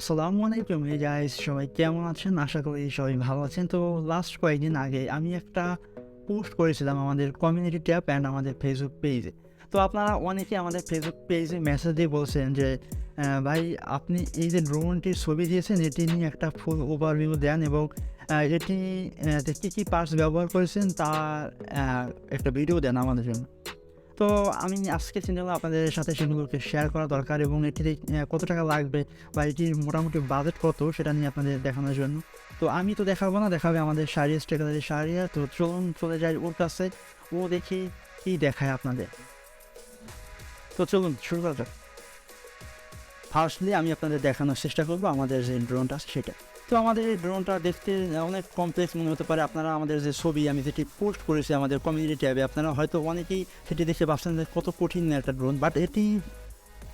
আসসালামু আলাইকুম hey guys, সবাই কেমন আছেন? আশা করি সবাই ভালো আছেন। তো লাস্ট কয়েকদিন আগে আমি একটা পোস্ট করেছিলাম আমাদের কমিউনিটি ট্যাব অ্যান্ড আমাদের ফেসবুক পেজে। তো আপনারা অনেকে আমাদের ফেসবুক পেজে মেসেজ দিয়ে বলছেন যে ভাই, আপনি এই যে ড্রোনটির ছবি দিয়েছেন এটি নিয়ে একটা ফুল ওভারভিউ দেন এবং এটি কী কী পার্টস ব্যবহার করেছেন তার একটা ভিডিও দেন আমাদের জন্য। তো আমি আজকে চিন্তা করলাম আপনাদের সাথে সেগুলোকে শেয়ার করা দরকার এবং এটিতে কত টাকা লাগবে বা এটির মোটামুটি বাজেট কত সেটা নিয়ে আপনাদের দেখানোর জন্য। তো আমি তো দেখাবো না, দেখাবে আমাদের শাহরিয়ার TechGallery শাহরিয়ার। তো চলুন চলে যাই ওর কাছে, ও দেখি কী দেখায় আপনাদের। তো চলুন শুরু করা যাক। ফার্স্টলি আমি আপনাদের দেখানোর চেষ্টা করবো আমাদের যে ড্রোনটা সেটা। তো আমাদের এই ড্রোনটা দেখতে অনেক কমপ্লেক্স মনে হতে পারে। আপনারা আমাদের যে ছবি আমি যেটি পোস্ট করেছি আমাদের কমিউনিটি ট্যাবে, আপনারা হয়তো অনেকেই সেটি দেখে ভাবছেন যে কত কঠিন একটা ড্রোন, বাট এটি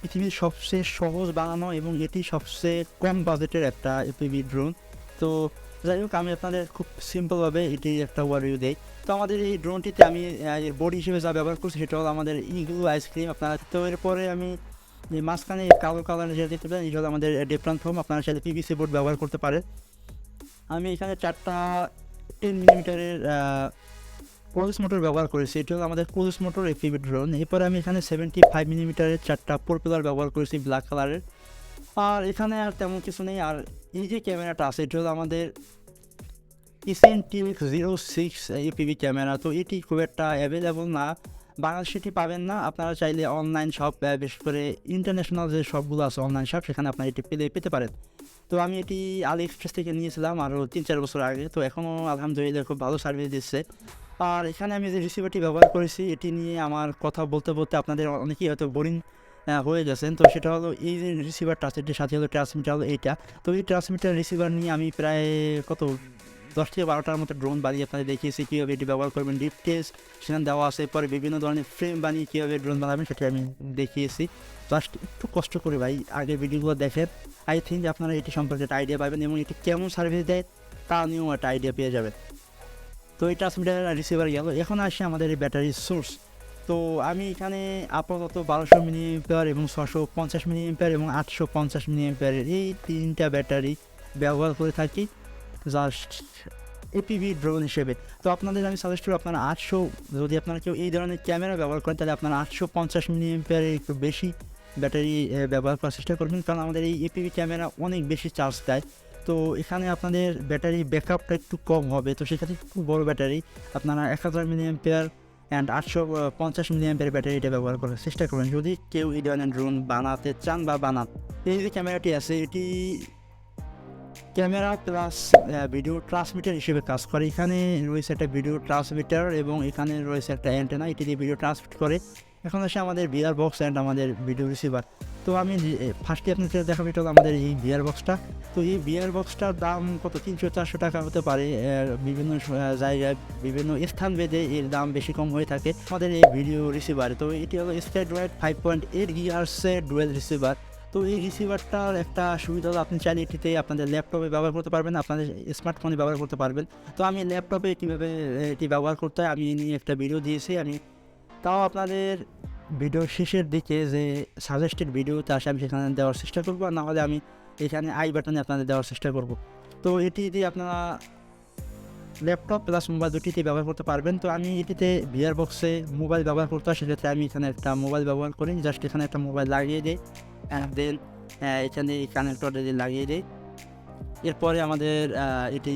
পৃথিবীর সবচেয়ে সহজ বানানো এবং এটি সবচেয়ে কম বাজেটের একটা FPV ড্রোন। তো যাই হোক, আমি আপনাদের খুব সিম্পলভাবে এটি একটা ওভারভিউ দেই। তো আমাদের এই ড্রোনটিতে আমি বডি হিসেবে যা ব্যবহার করছি সেটা হলো আমাদের ইগলু আইসক্রিম। আপনারা তো এরপরে আমি যে মাঝখানে কালো কালার যেটা দেখতে পারেন এটা হলো আমাদের ডিফারেন্ট ফোম। আপনারা চাইলে PVC বোর্ড ব্যবহার করতে পারেন। আমি এখানে 4টা 10 মিলিমিটারের কোরেলস মোটর ব্যবহার করেছি। এটা হলো আমাদের কোরেলস মোটর FPV ড্রোন। এরপরে আমি এখানে 75 মিলিমিটারের 4টা প্রোপেলার ব্যবহার করেছি ব্ল্যাক কালারের। আর এখানে আর তেমন কিছু নেই। আর এই যে ক্যামেরাটা আছে এটা হলো আমাদের Eachine TX06 FPV ক্যামেরা। তো এটি খুব একটা অ্যাভেলেবল না, বাংলাদেশে এটি পাবেন না। আপনারা চাইলে অনলাইন শপ, বিশেষ করে ইন্টারন্যাশনাল যে শপগুলো আছে অনলাইন শপ, সেখানে আপনারা এটি পেতে পারেন। তো আমি এটি AliExpress থেকে নিয়েছিলাম আরও 3-4 বছর আগে। তো এখনও আলহামদুলিল্লাহ খুব ভালো সার্ভিস দিচ্ছে। আর এখানে আমি যে রিসিভারটি ব্যবহার করেছি এটি নিয়ে আমার কথা বলতে বলতে আপনাদের অনেকেই হয়তো বোরিং হয়ে গেছেন। তো সেটা হলো এই যে রিসিভারটা আছে এটির সাথে হলো ট্রান্সমিটার হলো এইটা। তো এই ট্রান্সমিটার রিসিভার নিয়ে আমি প্রায় 10 থেকে 12টার মতো ড্রোন বানিয়ে আপনাদের দেখিয়েছি কীভাবে এটি ব্যবহার করবেন। ডিপ টেস্ট সেখানে দেওয়া আছে, পরে বিভিন্ন ধরনের ফ্রেম বানিয়ে কীভাবে ড্রোন বানাবেন সেটা আমি দেখিয়েছি। জাস্ট একটু কষ্ট করে ভাই আগের ভিডিওগুলো দেখেন, আই থিঙ্ক আপনারা এটি সম্পর্কে একটা আইডিয়া পাবেন এবং এটি কেমন সার্ভিস দেয় তা নিয়েও একটা আইডিয়া পেয়ে যাবেন। তো এই ট্রান্সমিটার রিসিভার গেল, এখন আসে আমাদের এই ব্যাটারির সোর্স। তো আমি এখানে আপাতত 1200 মিলি এম্পিয়ার এবং 650 মিলি এম্পিয়ার এবং 850 মিলি এম্পিয়ারের এই 3টা ব্যাটারি ব্যবহার করে থাকি জাস্ট FPV ড্রোন হিসেবে। তো আপনাদের আমি সাজেস্ট করি আপনারা 800, যদি আপনারা কেউ এই ধরনের ক্যামেরা ব্যবহার করেন তাহলে আপনারা 850 মিলি এম্পিয়ারের একটু বেশি ব্যাটারি ব্যবহার করার চেষ্টা করবেন, কারণ আমাদের এই FPV ক্যামেরা অনেক বেশি চার্জ দেয়। তো এখানে আপনাদের ব্যাটারি ব্যাকআপটা একটু কম হবে। তো সেক্ষেত্রে একটু বড়ো ব্যাটারি আপনারা 1000 milliampere and 850 milliampere ব্যাটারিটা ব্যবহার করার চেষ্টা করবেন যদি কেউ এই ধরনের ড্রোন বানাতে চান বা বানান। এই যে ক্যামেরাটি আছে এটি ক্যামেরা প্লাস ভিডিও ট্রান্সমিটার হিসেবে কাজ করে। এখানে রয়েছে একটা ভিডিও ট্রান্সমিটার এবং এখানে রয়েছে একটা অ্যান্টেনা, এটি দিয়ে ভিডিও ট্রান্সমিট করে। এখন আসে আমাদের ভিআর বক্স অ্যান্ড আমাদের ভিডিও রিসিভার। তো আমি ফার্স্টে আপনাদের দেখাবো এটা হলো আমাদের এই ভিআর বক্সটা। তো এই ভিআর বক্সটার দাম কত 300-400 টাকা হতে পারে। বিভিন্ন জায়গায় বিভিন্ন স্থান ভেদে এর দাম বেশি কম হয়ে থাকে। আমাদের এই ভিডিও রিসিভার, তো এটি হলো Skydroid 5.8 GHz ডুয়েল রিসিভার। তো এই রিসিভারটার একটা সুবিধা হলো আপনি চাইলে এটিতে আপনাদের ল্যাপটপে ব্যবহার করতে পারবেন, আপনাদের স্মার্টফোনে ব্যবহার করতে পারবেন। তো আমি ল্যাপটপে কীভাবে এটি ব্যবহার করতে হয় আমি নিয়ে একটা ভিডিও দিয়েছি। আমি তাও আপনাদের ভিডিওর শেষের দিকে যে সাজেস্টেড ভিডিওতে আসে আমি সেখানে দেওয়ার চেষ্টা করবো, আর নাহলে আমি এখানে আই বাটনে আপনাদের দেওয়ার চেষ্টা করব। তো এটি দিয়ে আপনারা ল্যাপটপ প্লাস মোবাইল দুটিতে ব্যবহার করতে পারবেন। তো আমি এটিতে ভিআর বক্সে মোবাইল ব্যবহার করতে হয়, সেক্ষেত্রে আমি এখানে একটা মোবাইল ব্যবহার করি। জাস্ট এখানে একটা মোবাইল লাগিয়ে দিই অ্যান্ড দেন এখানে কানেক্টরে লাগিয়ে দিই। এরপরে আমাদের এটি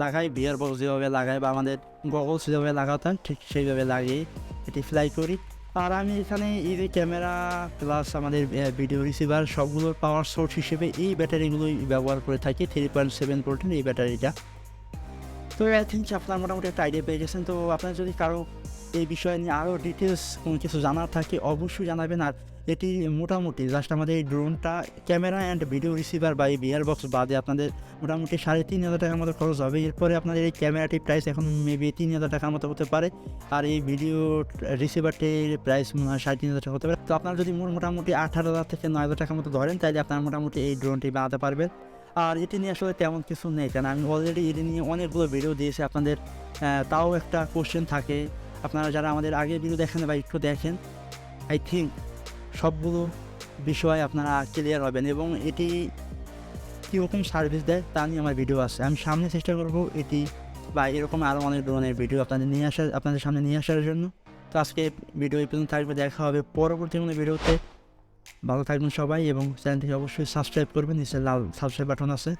লাগাই, ভিআর বক্স যেভাবে লাগাই বা আমাদের গগলস যেভাবে লাগাতে হয় ঠিক সেইভাবে লাগিয়ে এটি ফ্লাই করি। আর আমি এখানে এই যে ক্যামেরা প্লাস আমাদের ভিডিও রিসিভার সবগুলোর পাওয়ার সোর্স হিসেবে এই ব্যাটারিগুলোই ব্যবহার করে থাকি, 3.7 ভোল্টের এই ব্যাটারিটা। তো আই থিঙ্ক আপনার মোটামুটি একটা আইডিয়া পেয়ে গেছেন। তো আপনার যদি কারো এই বিষয় নিয়ে আরও ডিটেলস কোনো কিছু জানার থাকে অবশ্যই জানাবেন। আর এটি মোটামুটি জাস্ট আমাদের এই ড্রোনটা ক্যামেরা অ্যান্ড ভিডিও রিসিভার বা এই ভিআর বক্স বাদে আপনাদের মোটামুটি 3500 টাকার মতো খরচ হবে। এরপরে আপনাদের এই ক্যামেরাটির প্রাইস এখন মেবি 3000 টাকার মতো হতে পারে, আর এই ভিডিও রিসিভারটির প্রাইস 3500 টাকা হতে পারে। তো আপনারা যদি মোটামুটি 18,000 থেকে 9,000 টাকার মতো ধরেন তাহলে আপনারা মোটামুটি এই ড্রোনটি বানাতে পারবেন। আর এটি নিয়ে আসলে তেমন কিছু নেই, কারণ আমি অলরেডি এটি নিয়ে অনেকগুলো ভিডিও দিয়েছি আপনাদের। তাও একটা কোশ্চেন থাকে, আপনারা যারা আমাদের আগের ভিডিও দেখেন বা একটু দেখেন, আই থিঙ্ক সবগুলো বিষয় আপনারা ক্লিয়ার হবেন। এবং এটি কীরকম সার্ভিস দেয় তা নিয়ে আমার ভিডিও আছে। আমি সামনে চেষ্টা করব এটি বা এরকম আরও অনেক ধরনের ভিডিও আপনাদের সামনে নিয়ে আসার জন্য। তো আজকে ভিডিও এই পর্যন্ত থাকবে, দেখা হবে পরবর্তী কোনো ভিডিওতে। ভালো থাকবেন সবাই এবং চ্যানেলটিকে অবশ্যই সাবস্ক্রাইব করবেন, নিচে লাল সাবস্ক্রাইব বাটন আছে।